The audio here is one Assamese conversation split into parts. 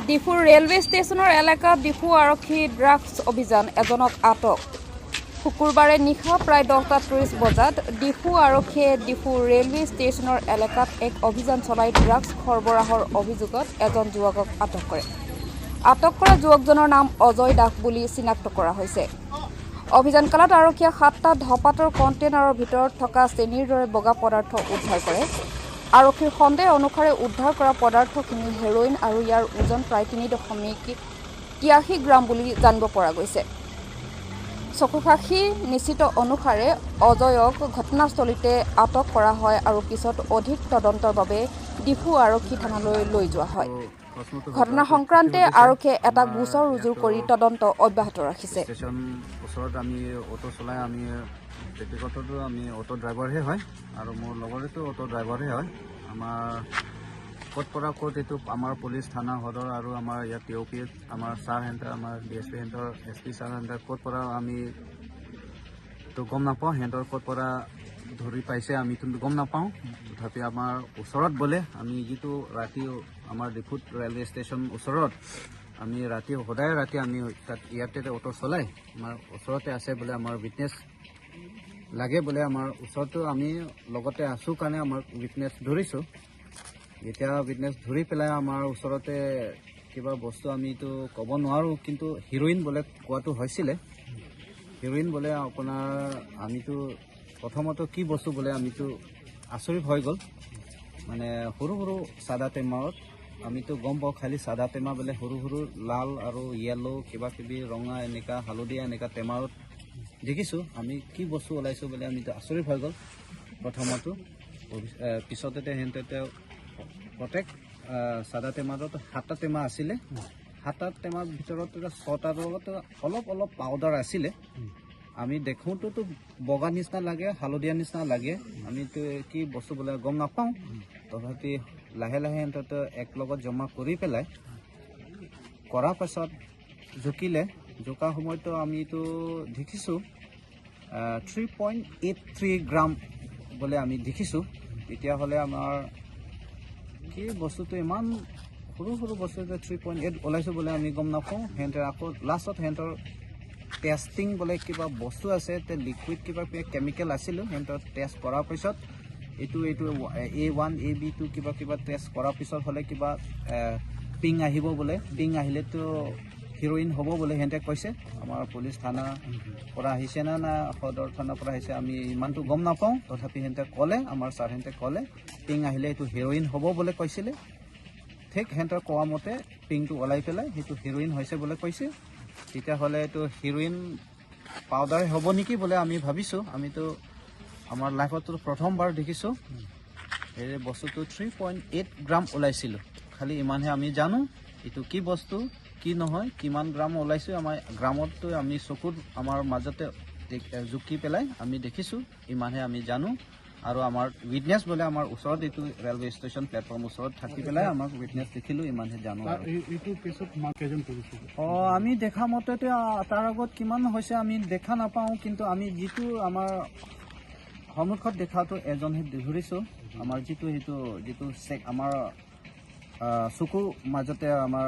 ডিফু ৰেলৱে ষ্টেচনৰ এলেকাত ডিফু আৰক্ষী ড্ৰাগছ অভিযান এজনক আটক। শুকুৰবাৰে নিশা প্ৰায় 10:30 বজাত ডিফু আৰক্ষীয়ে ডিফু ৰেলৱে ষ্টেচনৰ এলেকাত এক অভিযান চলাই ড্ৰাগছ সৰবৰাহৰ অভিযোগত এজন যুৱকক আটক কৰে। আটক কৰা যুৱকজনৰ নাম অজয় দাস বুলি চিনাক্ত কৰা হৈছে। অভিযানকালত আৰক্ষীয়ে 7টা ধপাতৰ কণ্টেইনাৰৰ ভিতৰত থকা চেনিৰ দৰে বগা পদাৰ্থ উদ্ধাৰ কৰে। আৰক্ষীৰ সন্দেহ অনুসাৰে উদ্ধাৰ কৰা পদাৰ্থখিনি হেৰইন আৰু ইয়াৰ ওজন প্ৰায় 3.83 গ্ৰাম বুলি জানিব পৰা গৈছে। চকুসাক্ষী নিশ্চিত অনুসাৰে অজয়ক ঘটনাস্থলীতে আটক কৰা হয় আৰু পিছত অধিক তদন্তৰ বাবে ডিফু আৰক্ষী থানালৈ লৈ যোৱা হয়। ঘটনা সংক্ৰান্তে আৰক্ষীয়ে এটা গোচৰ ৰুজু কৰি তদন্ত অব্যাহত ৰাখিছে। ষ্টেচন ওচৰত আমি অটো চলাই আমি ব্যক্তিগতটো আমি অটো ড্ৰাইভাৰহে হয় আৰু মোৰ লগৰেতো অটো ড্ৰাইভাৰহে হয়। আমাৰ ক'ত পৰা ক'ত এইটো আমাৰ পুলিচ থানা সদৰ আৰু আমাৰ ইয়াত TOP আমাৰ ছাৰ হেণ্টাৰ আমাৰ DSP হেণ্টাৰ SP ছাৰ হেণ্টাৰ ক'ত পৰা আমি তো গম নাপাওঁ, সিহঁতৰ ক'ত পৰা ধৰি পাইছে আমিতো গম নাপাওঁ। তথাপি আমাৰ ওচৰত বোলে আমি যিটো ৰাতি আমাৰ ডিফুত ৰেলৱে ষ্টেচন ওচৰত আমি ৰাতি সদায় ৰাতি আমি ইয়াতে অটো চলাই আমাৰ ওচৰতে আছে বোলে আমাৰ উইটনেছ লাগে বোলে আমাৰ ওচৰতো আমি লগতে আছোঁ কাৰণে আমাৰ উইটনেছ ধৰিছোঁ। যেতিয়া উইটনেছ ধৰি পেলাই আমাৰ ওচৰতে কিবা বস্তু আমিতো ক'ব নোৱাৰোঁ, কিন্তু হিৰইন বোলে কোৱাটো হৈছিলে। হিৰইন বোলে আপোনাৰ আমিতো প্ৰথমত কি বস্তু বোলে আমিতো আচৰিত হৈ গ'ল। মানে সৰু সৰু চাদা টেমাত আমিতো গম পাওঁ, খালি চাদা টেমা বোলে সৰু সৰু লাল আৰু য়েল্লো কিবা কিবি ৰঙা এনেকা হালধীয়া এনেকা টেমাত দেখিছোঁ। আমি কি বস্তু ওলাইছোঁ বোলে আমিতো আচৰিত হৈ গ'ল প্ৰথমতো। পিছতে সিহঁতে প্ৰত্যেক চাদা টেমাত 7টা টেমা আছিলে। 7টা টেমাৰ ভিতৰত 6টাৰ লগত অলপ অলপ পাউডাৰ আছিলে। আমি দেখোঁতোতো বগা নিচিনা লাগে, হালধীয়া নিচিনা লাগে। আমিতো কি বস্তু বোলে গম নাপাওঁ। তথাপি লাহে লাহে সিহঁতে এক লগত জমা কৰি পেলাই কৰাৰ পাছত জোকাৰ সময়তো আমিতো দেখিছোঁ 3.83 গ্ৰাম বোলে আমি দেখিছোঁ। তেতিয়াহ'লে আমাৰ কি বস্তুটো ইমান সৰু সৰু বস্তুটো 3.8 ওলাইছোঁ বোলে আমি গম নাপাওঁ। সিহঁতে আকৌ লাষ্টত সিহঁতৰ টেষ্টিং বোলে কিবা বস্তু আছে, লিকুইড কিবা কেমিকেল আছিলোঁ। সিহঁতৰ টেষ্ট কৰাৰ পিছত এইটো A1 AB2 কিবা টেষ্ট কৰাৰ পিছত হ'লে কিবা পিং আহিব বোলে। পিং আহিলেতো হিৰইন হ'ব বোলে সিহঁতে কৈছে। আমাৰ পুলিচ থানা পৰা আহিছে না সদৰ থানাৰ পৰা আহিছে আমি ইমানটো গম নাপাওঁ। তথাপি সিহঁতে ক'লে, আমাৰ ছাৰহেঁতে ক'লে পিং আহিলে এইটো হিৰইন হ'ব বুলি কৈছিলে। ঠিক সিহঁতৰ কোৱা মতে পিংটো ওলাই পেলাই সেইটো হিৰইন হৈছে বুলি কৈছে। তেতিয়াহ'লে এইটো হিৰইন পাউডাৰ হ'ব নেকি বোলে আমি ভাবিছোঁ। আমিতো আমাৰ লাইফতো প্ৰথমবাৰ দেখিছোঁ এই বস্তুটো 3.8 গ্ৰাম ওলাইছিলোঁ। খালি ইমানহে আমি জানো এইটো কি বস্তু কি নহয়, কিমান গ্ৰাম ওলাইছোঁ আমাৰ গ্ৰামততো আমি চকুত আমাৰ মাজতে জুকি পেলাই আমি দেখিছোঁ, ইমানহে আমি জানো। আৰু আমাৰ উইটনেছ বোলে আমাৰ ওচৰত এইটো ৰেলৱে ষ্টেচন প্লেটফৰ্ম ওচৰত থাকি পেলাই আমাক উইটনেছ দেখিলোঁ, ইমানহে জানো। আমি দেখা মতে তাৰ আগত কিমান হৈছে আমি দেখা নাপাওঁ, কিন্তু আমি যিটো আমাৰ সন্মুখত দেখাটো এজনহে ধৰিছোঁ। আমাৰ যিটো আমাৰ চকুৰ মাজতে আমাৰ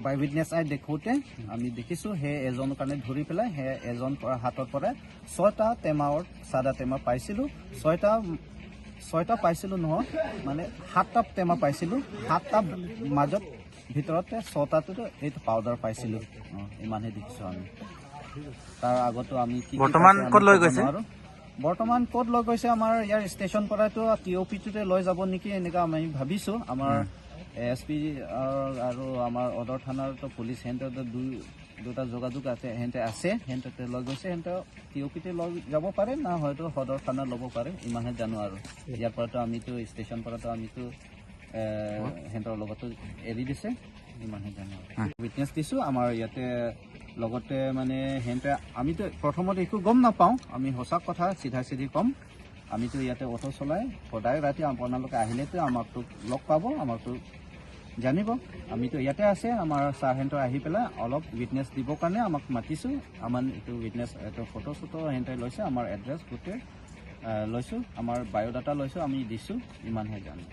বাই উইটনেছ আই দেখোঁতে আমি দেখিছোঁ সেই এজনৰ কাৰণে ধৰি পেলাই সেই এজন হাতৰ পৰা 6টা টেমাৰ চাদা টেমা পাইছিলোঁ। 6টা পাইছিলোঁ নহয়, মানে 7টা টেমা পাইছিলোঁ। 7টা মাজত ভিতৰতে 6টাতো এইটো পাউডাৰ পাইছিলোঁ। ইমানহে দেখিছোঁ আমি। তাৰ আগতো আমি বৰ্তমান ক'ত লৈ গৈছে? বৰ্তমান ক'ত লৈ গৈছে আমাৰ ইয়াৰ ষ্টেচন পৰাতো TOPটোতে লৈ যাব নেকি এনেকুৱা আমি ভাবিছোঁ। আমাৰ SP আৰু আমাৰ সদৰ থানাৰতো পুলিচ সিহঁততো দুটা যোগাযোগ আছে, সিহঁতে লৈ গৈছে। সিহঁতে TOPতে লৈ যাব পাৰে না হয়তো সদৰ থানা ল'ব পাৰে, ইমানহে জানো। আৰু ইয়াৰ পৰাতো আমিতো ষ্টেচন পৰাতো আমিতো সিহঁতৰ লগতো এৰি দিছে, ইমানহে জানো। উইটনেছ দিছোঁ আমাৰ ইয়াতে লগতে মানে সিহঁতে আমিতো প্ৰথমতে একো গম নাপাওঁ। আমি সঁচা কথা চিধি ক'ম, আমিতো ইয়াতে অটো চলাই সদায় ৰাতি আপোনালোকে আহিলেতো আমাকতো লগ পাব, আমাকতো জানিব। আমিতো ইয়াতে আছে, আমাৰ ছাৰহেঁতে আহি পেলাই অলপ উইটনেছ দিবৰ কাৰণে আমাক মাতিছোঁ। আমাৰ এইটো উইটনেছ এইটো ফটো সিহঁতে লৈছে, আমাৰ এড্ৰেছ গোটেই লৈছোঁ, আমাৰ বায়'ডাটা লৈছোঁ, আমি দিছোঁ, ইমানহে জানো।